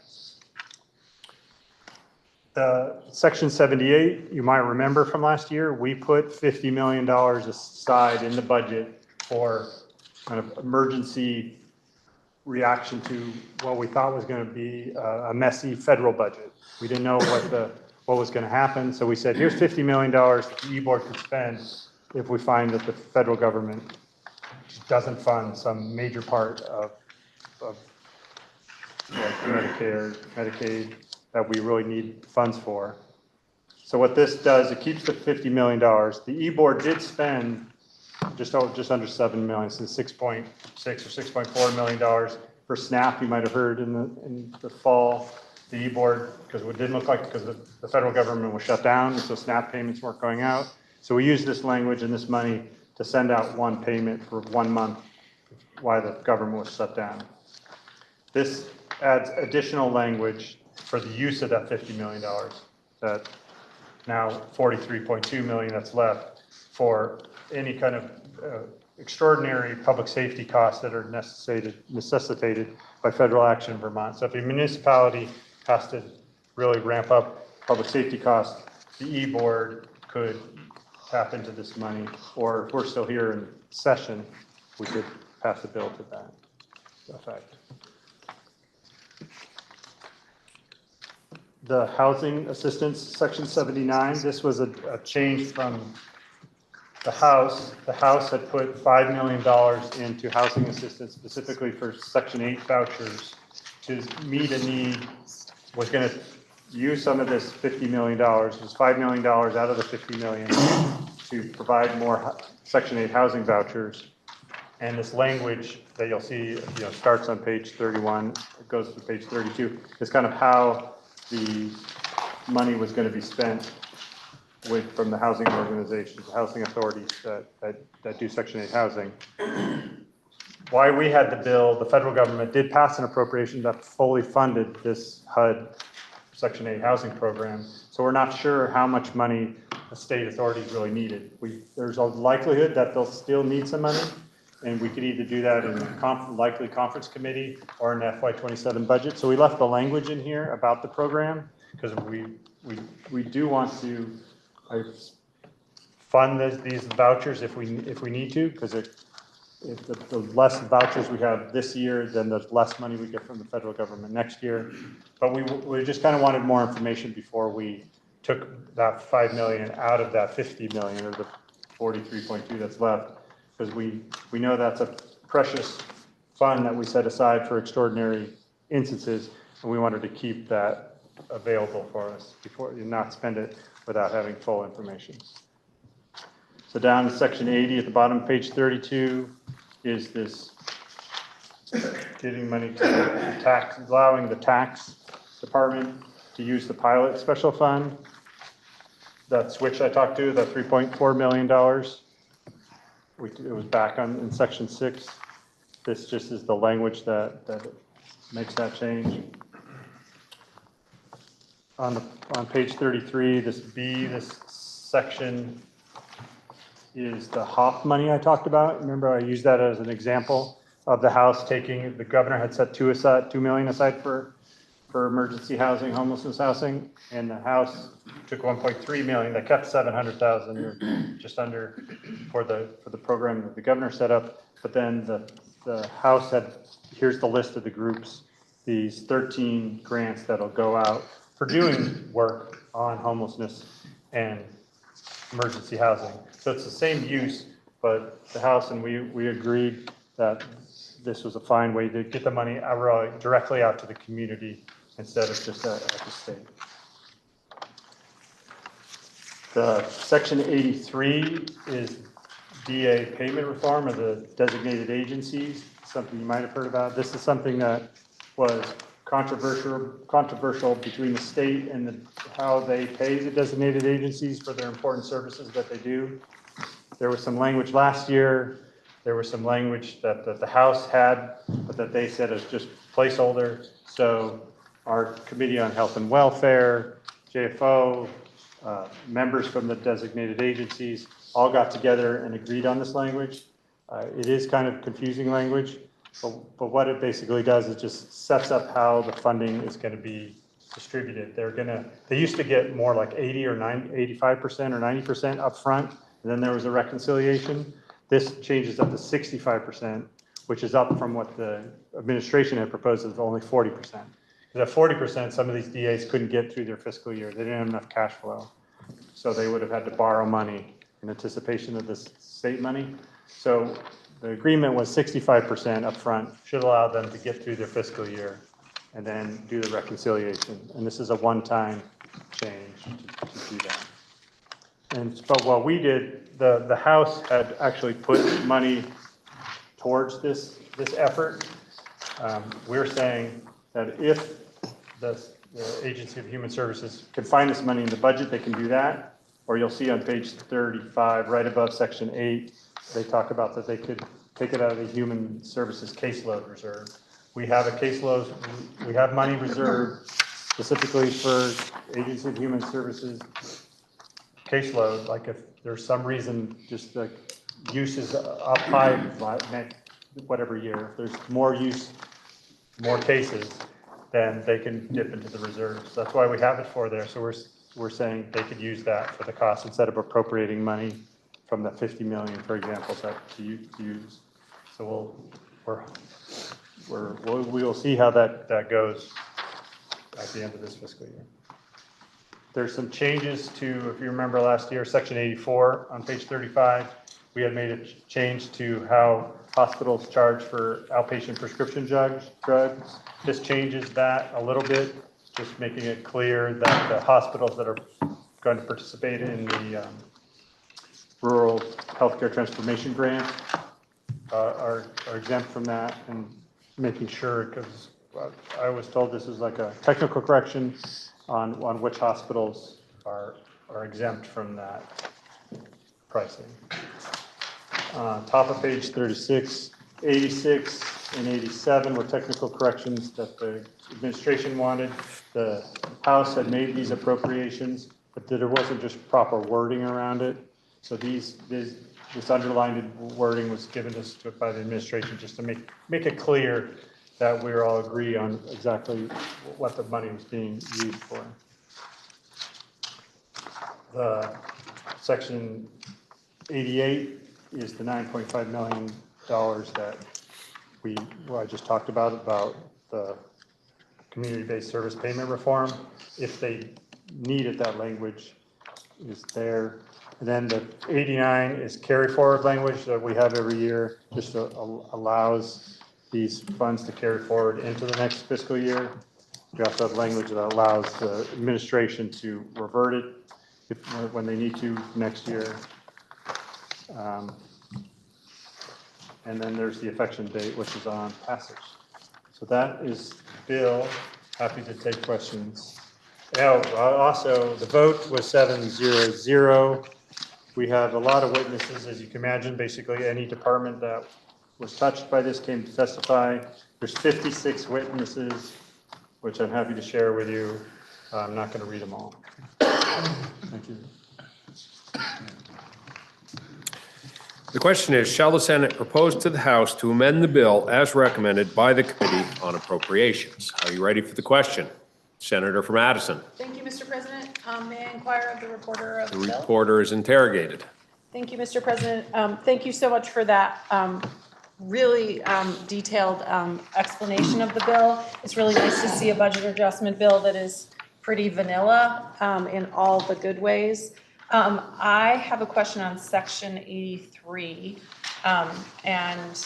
Section 78, you might remember from last year, we put $50 million aside in the budget for kind of emergency reaction to what we thought was going to be a messy federal budget. We didn't know what was going to happen, so we said, here's $50 million that the E-Board could spend if we find that the federal government doesn't fund some major part of Medicare, Medicaid that we really need funds for. So what this does, it keeps the $50 million. The E-Board did spend just under $7 million, so $6.6 or $6.4 million for SNAP. You might have heard in the fall, the E-Board, because it didn't look like, because the federal government was shut down, so SNAP payments weren't going out. So we used this language and this money to send out one payment for 1 month while the government was shut down. This adds additional language for the use of that $50 million, that now $43.2 million that's left for any kind of extraordinary public safety costs that are necessitated by federal action in Vermont. So if a municipality has to really ramp up public safety costs, the E-Board could tap into this money, or if we're still here in session, we could pass a bill to that effect. The housing assistance, section 79, this was a change from the House. The House had put $5 million into housing assistance specifically for Section 8 vouchers to meet a need, was going to use some of this $50 million, it was $5 million out of the $50 million to provide more Section 8 housing vouchers. And this language that you'll see, starts on page 31, it goes to page 32, is kind of how the money was going to be spent from the housing organizations, the housing authorities that do Section 8 housing. Why we had the bill, the federal government did pass an appropriation that fully funded this HUD Section 8 housing program. So we're not sure how much money the state authorities really needed. There's a likelihood that they'll still need some money, and we could either do that in the likely conference committee or in the FY27 budget. So we left the language in here about the program because we do want to, I fund these vouchers if we need to, because if the less vouchers we have this year, then the less money we get from the federal government next year. But we just kind of wanted more information before we took that 5 million out of that 50 million or the 43.2 that's left, because we know that's a precious fund that we set aside for extraordinary instances, and we wanted to keep that available for us before, and not spend it without having full information. So down to section 80 at the bottom of page 32 is this giving money to the tax, allowing the tax department to use the pilot special fund. That switch I talked to, that $3.4 million, it was back in section 6. This just is the language that makes that change. On page 33, this section is the HOP money I talked about. Remember, I used that as an example of the House taking, the governor had set $2 million aside for emergency housing, homelessness housing, and the House took 1.3 million. They kept 700,000 or just under for the program that the governor set up. But then the House had, here's the list of the groups, these 13 grants that'll go out for doing work on homelessness and emergency housing. So it's the same use, but the House and we agreed that this was a fine way to get the money directly out to the community instead of just at the state. The section 83 is DA payment reform of the designated agencies, something you might have heard about. This is something that was controversial between the state and how they pay the designated agencies for their important services that they do. There was some language last year. There was some language that the House had, but that they said is just placeholder. So our Committee on Health and Welfare, JFO, members from the designated agencies all got together and agreed on this language. It is kind of confusing language, but what it basically does is just sets up how the funding is going to be distributed. They used to get more like 80 or 85% or 90% upfront, and then there was a reconciliation. This changes up to 65%, which is up from what the administration had proposed of only 40%. Because at 40%, some of these DAs couldn't get through their fiscal year. They didn't have enough cash flow. So they would have had to borrow money in anticipation of this state money. So the agreement was 65% upfront, should allow them to get through their fiscal year and then do the reconciliation. And this is a one-time change to do that. But what we did, the House had actually put money towards this effort. We're saying that if the Agency of Human Services can find this money in the budget, they can do that. Or you'll see on page 35, right above section 8, they talk about that they could take it out of the Human Services caseload reserve. We have a caseload, we have money reserved specifically for Agency of Human Services caseload. Like if there's some reason just the use is up high, whatever year, if there's more use, more cases, then they can dip into the reserves. That's why we have it for there. So we're saying they could use that for the cost instead of appropriating money from the 50 million, for example, to use. So we will see how that goes at the end of this fiscal year. There's some changes to, if you remember last year, section 84 on page 35, we had made a change to how hospitals charge for outpatient prescription drugs. This changes that a little bit, just making it clear that the hospitals that are going to participate in the Rural Healthcare Transformation Grant are exempt from that, and making sure, because I was told this is like a technical correction on which hospitals are exempt from that pricing. Top of page 36, 86 and 87 were technical corrections that the administration wanted. The House had made these appropriations, but there wasn't just proper wording around it. So this underlined wording was given us by the administration just to make it clear that we all agree on exactly what the money was being used for. The section 88 is the $9.5 million that I just talked about the community-based service payment reform. If they needed, that language is there. And then the 89 is carry forward language that we have every year, just allows these funds to carry forward into the next fiscal year. We also have language that allows the administration to revert it when they need to next year. And then there's the effective date, which is on passage. So that is Bill. Happy to take questions. Also, the vote was 7-0-0. We have a lot of witnesses, as you can imagine. Basically, any department that was touched by this came to testify. There's 56 witnesses, which I'm happy to share with you. I'm not going to read them all. Thank you. The question is, shall the Senate propose to the House to amend the bill as recommended by the Committee on Appropriations? Are you ready for the question? Senator from Addison. Thank you, Mr. President. May I inquire of the reporter of The the bill? reporter is interrogated. Thank you, Mr. President. Thank you so much for that really detailed explanation of the bill. It's really nice to see a budget adjustment bill that is pretty vanilla in all the good ways. I have a question on section 83, and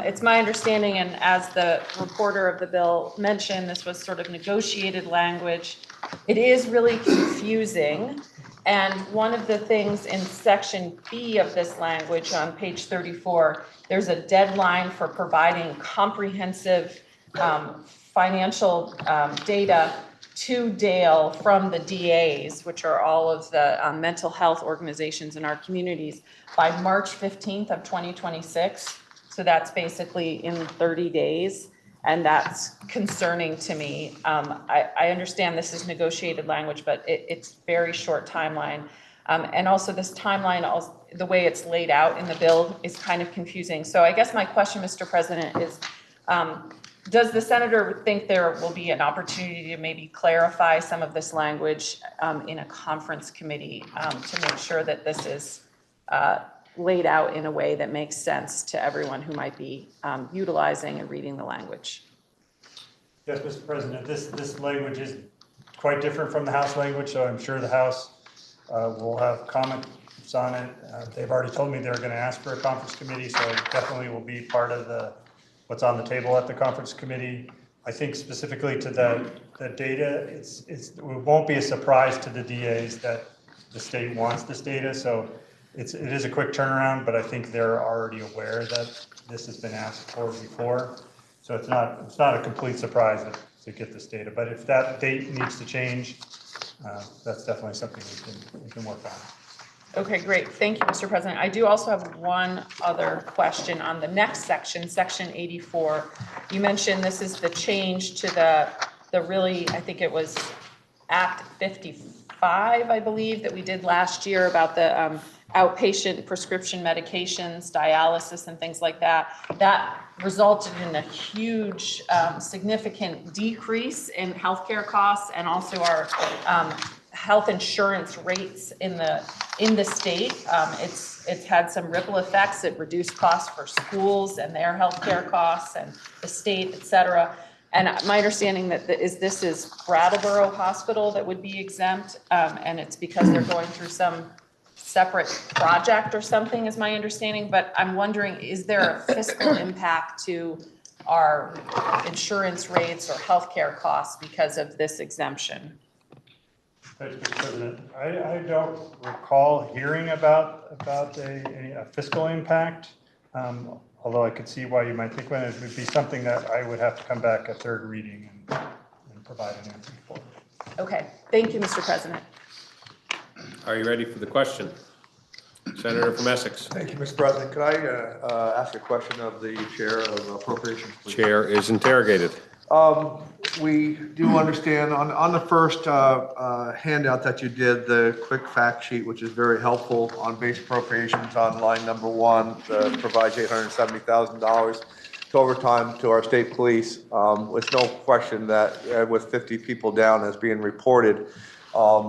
it's my understanding, and as the reporter of the bill mentioned, this was sort of negotiated language. It is really confusing, and one of the things in section B of this language on page 34, there's a deadline for providing comprehensive financial data to Dale from the DAs, which are all of the mental health organizations in our communities, by March 15th of 2026. So that's basically in 30 days, and that's concerning to me. I understand this is negotiated language, but it's very short timeline. And also this timeline, the way it's laid out in the bill is kind of confusing. So I guess my question, Mr. President, is does the senator think there will be an opportunity to maybe clarify some of this language in a conference committee to make sure that this is laid out in a way that makes sense to everyone who might be utilizing and reading the language? Yes, Mr. President, this language is quite different from the House language, so I'm sure the House will have comments on it. They've already told me they're going to ask for a conference committee, so it definitely will be part of what's on the table at the conference committee. I think specifically to the data, it won't be a surprise to the DAs that the state wants this data, so it is a quick turnaround, but I think they're already aware that this has been asked for before. So it's not a complete surprise to get this data, but if that date needs to change, that's definitely something we can work on. Okay, great. Thank you, Mr. President. I do also have one other question on the next section, section 84. You mentioned this is the change to the really, I think it was Act 55, I believe, that we did last year about the outpatient prescription medications, dialysis, and things like that. That resulted in a huge, significant decrease in healthcare costs and also our health insurance rates in the state. It's had some ripple effects. It reduced costs for schools and their healthcare costs and the state, et cetera. And my understanding that this is Brattleboro Hospital that would be exempt, and it's because they're going through some separate project or something, is my understanding. But I'm wondering, is there a fiscal impact to our insurance rates or healthcare costs because of this exemption? Thank you, Mr. President. I don't recall hearing about a fiscal impact, although I could see why you might think it would be something that I would have to come back at third reading and provide an answer for. Okay, thank you, Mr. President. Are you ready for the question? Senator from Essex. Thank you, Mr. President. Could I ask a question of the Chair of Appropriations, please? Chair is interrogated. We do understand on the first handout that you did, the quick fact sheet, which is very helpful on base appropriations on line number 1, provides $870,000 to overtime to our state police. With no question that with 50 people down as being reported,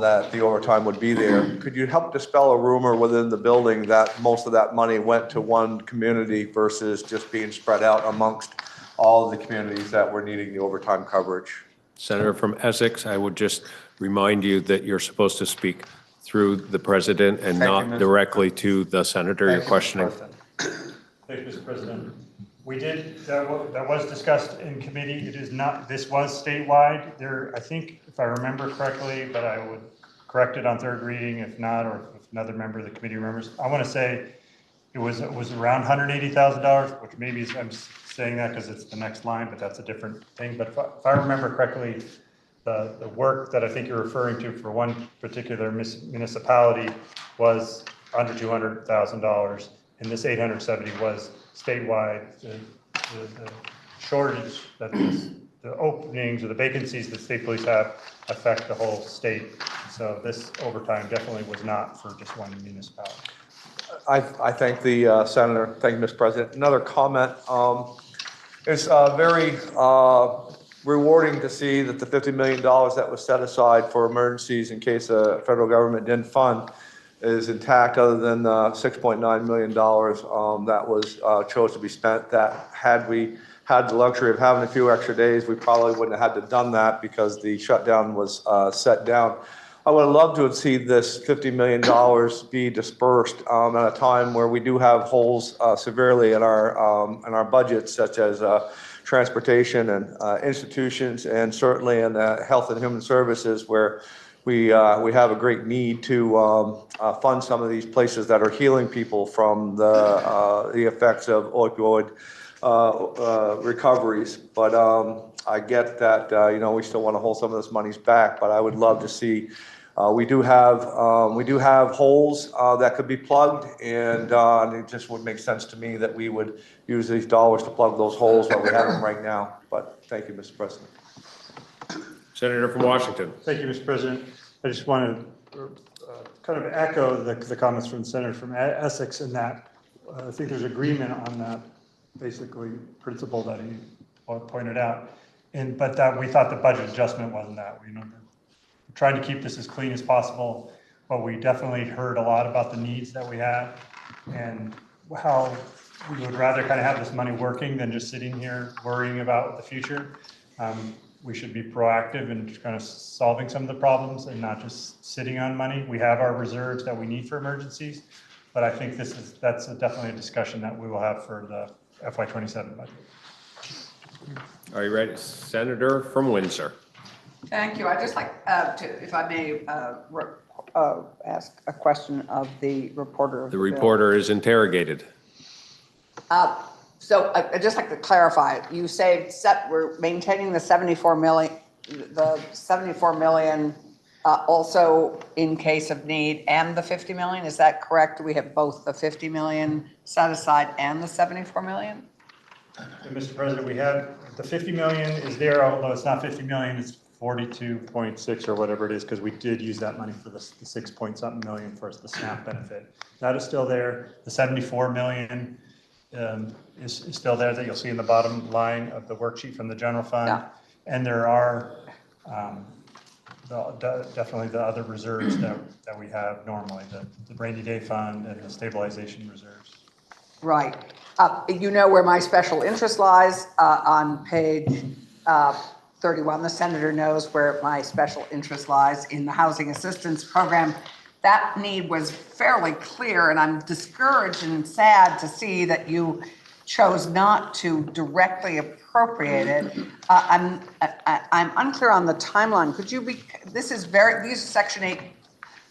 that the overtime would be there. Could you help dispel a rumor within the building that most of that money went to one community versus just being spread out amongst all of the communities that were needing the overtime coverage? Senator from Essex, I would just remind you that you're supposed to speak through the president and Thank you, not Mr. directly to the senator you're Thank you, Mr. questioning. President. Thank you, Mr. President. We did, that was discussed in committee. It is not, this was statewide. There, I think, if I remember correctly, but I would correct it on third reading if not, or if another member of the committee remembers. I want to say it was around $180,000, which maybe I'm saying that because it's the next line, but that's a different thing. But if I remember correctly, the work that I think you're referring to for one particular municipality was under $200,000, and this 870 was statewide. The shortage that the openings or the vacancies that state police have affect the whole state. So this overtime definitely was not for just one municipality. I thank the senator. Thank you, Mr. President. Another comment. It's very rewarding to see that the $50 million that was set aside for emergencies in case the federal government didn't fund is intact, other than $6.9 million that was chose to be spent. That had we had the luxury of having a few extra days, we probably wouldn't have had to done that because the shutdown was set down. I would love to see this $50 million be dispersed at a time where we do have holes severely in our budgets, such as transportation and institutions, and certainly in health and human services, where we have a great need to fund some of these places that are healing people from the effects of opioid recoveries. But I get that we still want to hold some of those monies back, but I would love to see. We do have holes that could be plugged, and it just would make sense to me that we would use these dollars to plug those holes while we have them right now. But thank you, Mr. President. Senator from Washington. Thank you, Mr. President. I just want to kind of echo the comments from the senator from Essex in that I think there's agreement on that basically principle that he pointed out, but that we thought the budget adjustment wasn't that. We tried to keep this as clean as possible, but we definitely heard a lot about the needs that we have and how we would rather kind of have this money working than just sitting here worrying about the future. We should be proactive in kind of solving some of the problems and not just sitting on money. We have our reserves that we need for emergencies, but I think that's definitely a discussion that we will have for the FY27 budget. Are you ready? Senator from Windsor. Thank you. I'd just like to, if I may, ask a question of the reporter. Of The reporter is interrogated. So I'd just like to clarify, you say we're maintaining the 74 million, also in case of need, and the 50 million, is that correct? We have both the 50 million set aside and the 74 million? And Mr. President, we have the 50 million is there, although it's not 50 million, it's 42.6 or whatever it is, because we did use that money for the 6 point something million for the SNAP benefit. That is still there. The 74 million is still there, that you'll see in the bottom line of the worksheet from the general fund. Yeah. And there are definitely the other reserves that we have normally, the rainy day fund and the stabilization reserves. Right. You know where my special interest lies on page 31. The senator knows where my special interest lies in the housing assistance program. That need was fairly clear, and I'm discouraged and sad to see that you chose not to directly appropriate it. I'm unclear on the timeline. Could you be? These Section 8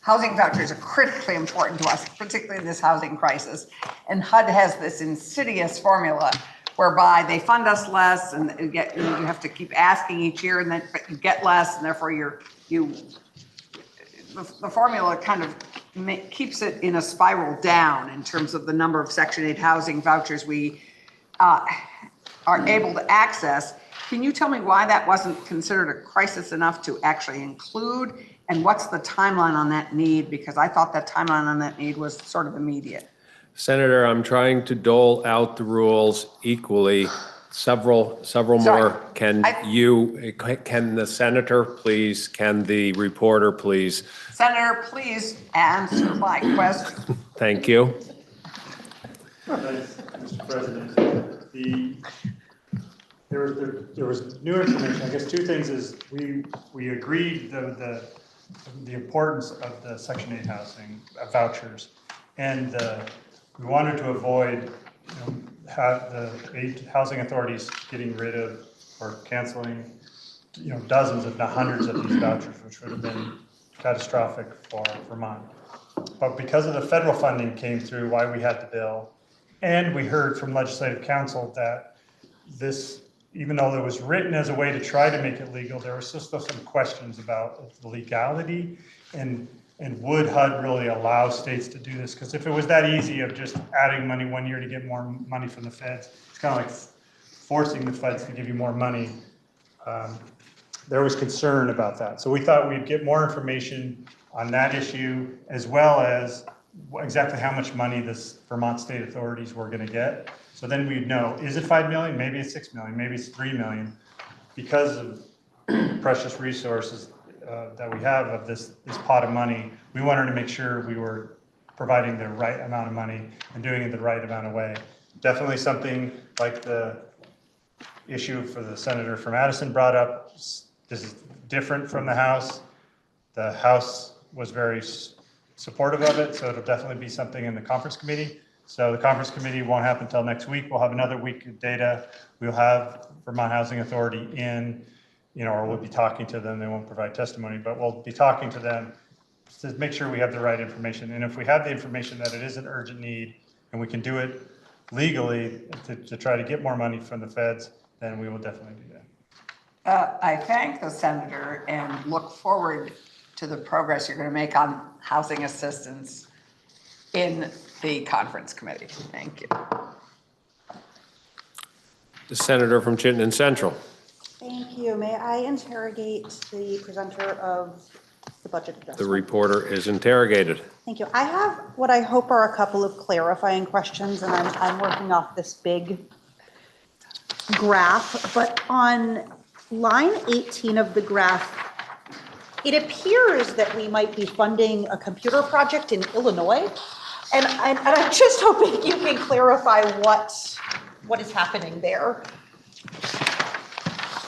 housing vouchers are critically important to us, particularly in this housing crisis. And HUD has this insidious formula whereby they fund us less, and you have to keep asking each year, and then but you get less, and therefore the formula kind of keeps it in a spiral down in terms of the number of Section 8 housing vouchers we are able to access. Can you tell me why that wasn't considered a crisis enough to actually include, and what's the timeline on that need? Because I thought that timeline on that need was sort of immediate. Senator, I'm trying to dole out the rules equally Several Sorry. more. Can I- can the senator, please, can the reporter, please? Senator, please answer my question. Thank you. Thanks, Mr. President. There was new information. I guess two things is we agreed the importance of the Section 8 housing vouchers. And we wanted to avoid have the 8 housing authorities getting rid of or canceling, dozens if not hundreds of these vouchers, which would have been catastrophic for Vermont. But because of the federal funding came through, why we had the bill, and we heard from legislative counsel that this, even though it was written as a way to try to make it legal, there were still some questions about the legality and would HUD really allow states to do this? Because if it was that easy of just adding money one year to get more money from the feds, it's kind of like forcing the feds to give you more money. There was concern about that. So we thought we'd get more information on that issue, as well as exactly how much money this Vermont state authorities were going to get. So then we'd know, is it 5 million? Maybe it's 6 million, maybe it's 3 million. Because of precious resources that we have of this pot of money, we wanted to make sure we were providing the right amount of money and doing it the right amount of way. Definitely something like the issue for the senator from Addison brought up. This is different from the House. The House was very supportive of it, so it'll definitely be something in the conference committee. So the conference committee won't happen until next week. We'll have another week of data. We'll have Vermont Housing Authority in, or we'll be talking to them. They won't provide testimony, but we'll be talking to them to make sure we have the right information. And if we have the information that it is an urgent need and we can do it legally to try to get more money from the feds, then we will definitely do that. I thank the senator and look forward to the progress you're going to make on housing assistance in the conference committee. Thank you. The senator from Chittenden Central. Thank you. May I interrogate the presenter of the budget adjustment? The reporter is interrogated. Thank you. I have what I hope are a couple of clarifying questions, and I'm working off this big graph. But on line 18 of the graph, it appears that we might be funding a computer project in Illinois. And I'm just hoping you can clarify what is happening there.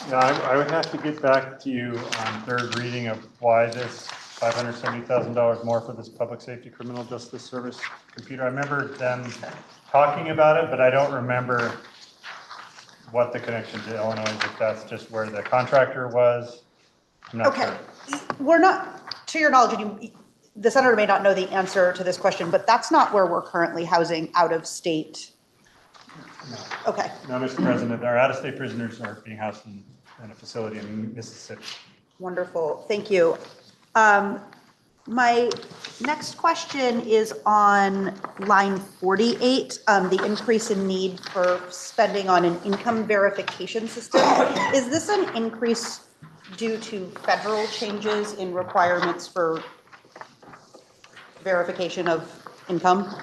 Yeah, I would have to get back to you on third reading of why this $570,000 more for this public safety criminal justice service computer. I remember them talking about it, but I don't remember what the connection to Illinois is, if that's just where the contractor was. I'm not sure. We're not, to your knowledge, the senator may not know the answer to this question, but that's not where we're currently housing out-of-state. No. Okay. No, Mr. President, our out-of-state prisoners are being housed in a facility in Mississippi. Wonderful. Thank you. My next question is on line 48, the increase in need for spending on an income verification system. Is this an increase due to federal changes in requirements for verification of income?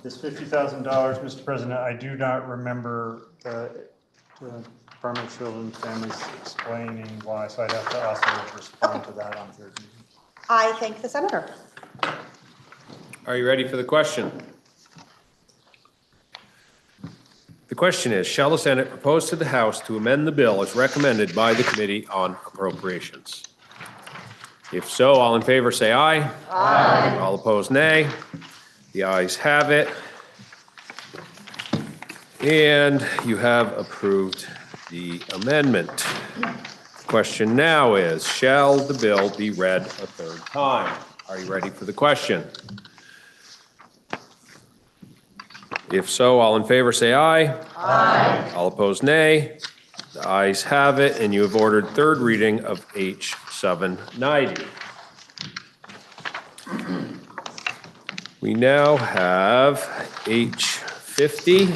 This $50,000, Mr. President, I do not remember the Department of Children and Families explaining why, so I'd have to also respond to that on third reading. I thank the senator. Are you ready for the question? The question is, shall the Senate propose to the House to amend the bill as recommended by the Committee on Appropriations? If so, all in favor say aye. Aye. All opposed, nay. The ayes have it. And you have approved the amendment. The question now is, shall the bill be read a third time? Are you ready for the question? If so, all in favor say aye. Aye. All opposed, nay. The ayes have it, and you have ordered third reading of H 790. We now have H 50,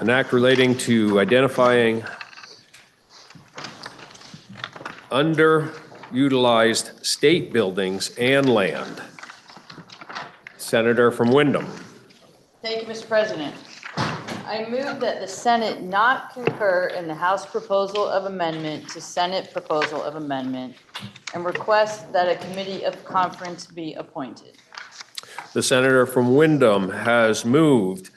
an act relating to identifying underutilized state buildings and land. Senator from Windham. Thank you, Mr. President. I move that the Senate not concur in the House proposal of amendment to Senate proposal of amendment and request that a committee of conference be appointed. The senator from Wyndham has moved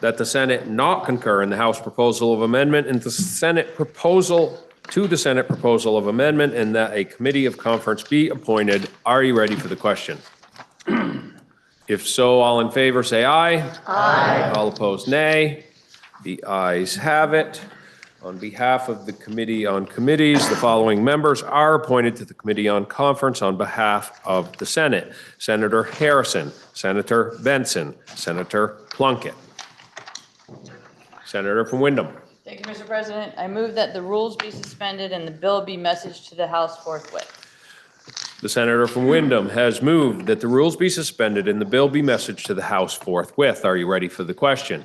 that the Senate not concur in the House proposal of amendment and the Senate proposal of amendment and that a committee of conference be appointed. Are you ready for the question? If so, all in favor, say aye. Aye. All opposed, nay. The ayes have it. On behalf of the Committee on Committees, the following members are appointed to the Committee on Conference on behalf of the Senate. Senator Harrison, Senator Benson, Senator Plunkett. Senator from Wyndham. Thank you, Mr. President. I move that the rules be suspended and the bill be messaged to the House forthwith. The senator from Wyndham has moved that the rules be suspended and the bill be messaged to the House forthwith. Are you ready for the question?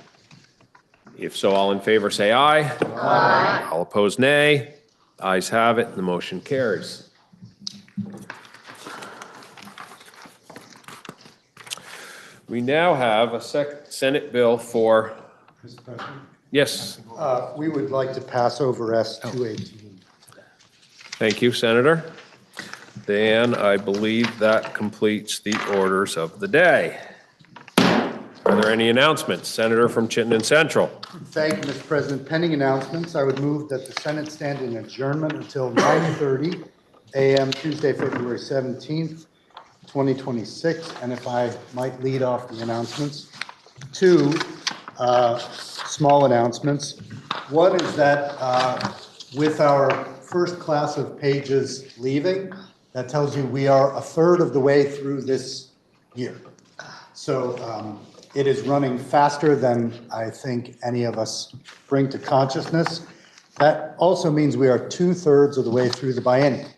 If so, all in favor say aye. Aye. All opposed, nay. Ayes have it, and the motion carries. We now have a Senate bill for, Mr. President, yes, we would like to pass over S-218. thank you, Senator. Dan, I believe that completes the orders of the day. Are there any announcements? Senator from Chittenden Central. Thank you, Mr. President. Pending announcements, I would move that the Senate stand in adjournment until 9:30 a.m. Tuesday, February 17th, 2026. And if I might lead off the announcements, two small announcements. One is that with our first class of pages leaving, that tells you we are a third of the way through this year. So it is running faster than I think any of us bring to consciousness. That also means we are 2/3 of the way through the biennium.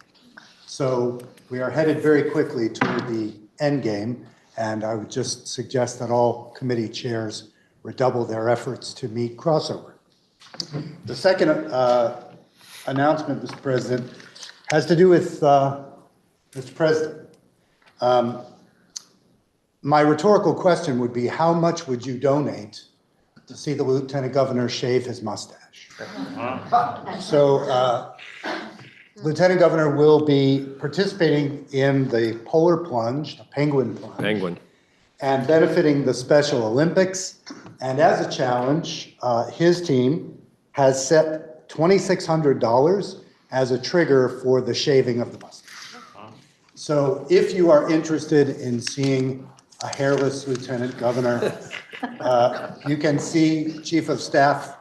So we are headed very quickly toward the end game, and I would just suggest that all committee chairs redouble their efforts to meet crossover. The second announcement, Mr. President, has to do with Mr. President. My rhetorical question would be, how much would you donate to see the Lieutenant Governor shave his mustache? So Lieutenant Governor will be participating in the polar plunge, the penguin plunge. Penguin. And benefiting the Special Olympics. And as a challenge, his team has set $2,600 as a trigger for the shaving of the mustache. So if you are interested in seeing a hairless Lieutenant Governor, you can see Chief of Staff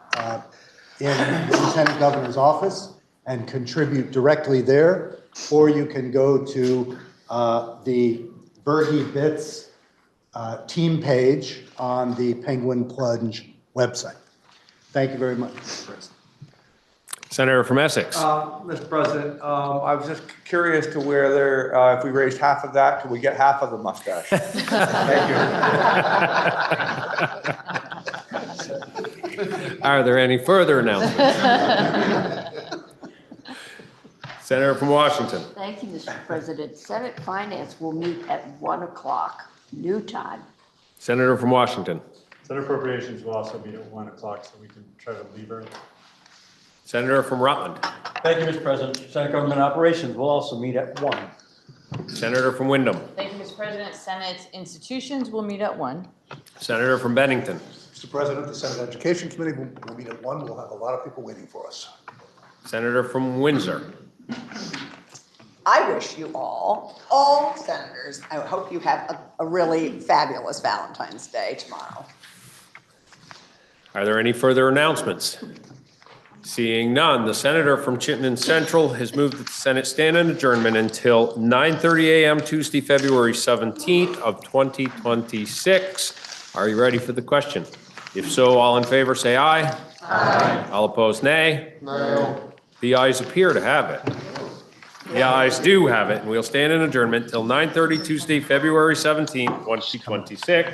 in the Lieutenant Governor's office and contribute directly there, or you can go to the Berge Bits team page on the Penguin Plunge website. Thank you very much, Mr. President. Senator from Essex. Mr. President, I was just curious to whether if we raised half of that, could we get half of the mustache? Thank you. Are there any further announcements? Senator from Washington. Thank you, Mr. President. Senate Finance will meet at 1 o'clock, new time. Senator from Washington. Senate Appropriations will also meet at 1 o'clock, so we can try to leave early. Senator from Rutland. Thank you, Mr. President. Senate Government Operations will also meet at 1. Senator from Wyndham. Thank you, Mr. President. Senate institutions will meet at 1. Senator from Bennington. Mr. President, the Senate Education Committee will meet at 1. We'll have a lot of people waiting for us. Senator from Windsor. I wish you all senators, I hope you have a really fabulous Valentine's Day tomorrow. Are there any further announcements? Seeing none, the senator from Chittenden Central has moved that the Senate stand in adjournment until 9:30 a.m. Tuesday, February 17th of 2026. Are you ready for the question? If so, all in favor say aye. Aye. All opposed, nay. No. The ayes appear to have it. The ayes do have it, and we'll stand in adjournment till 9:30 Tuesday, February 17th, 2026.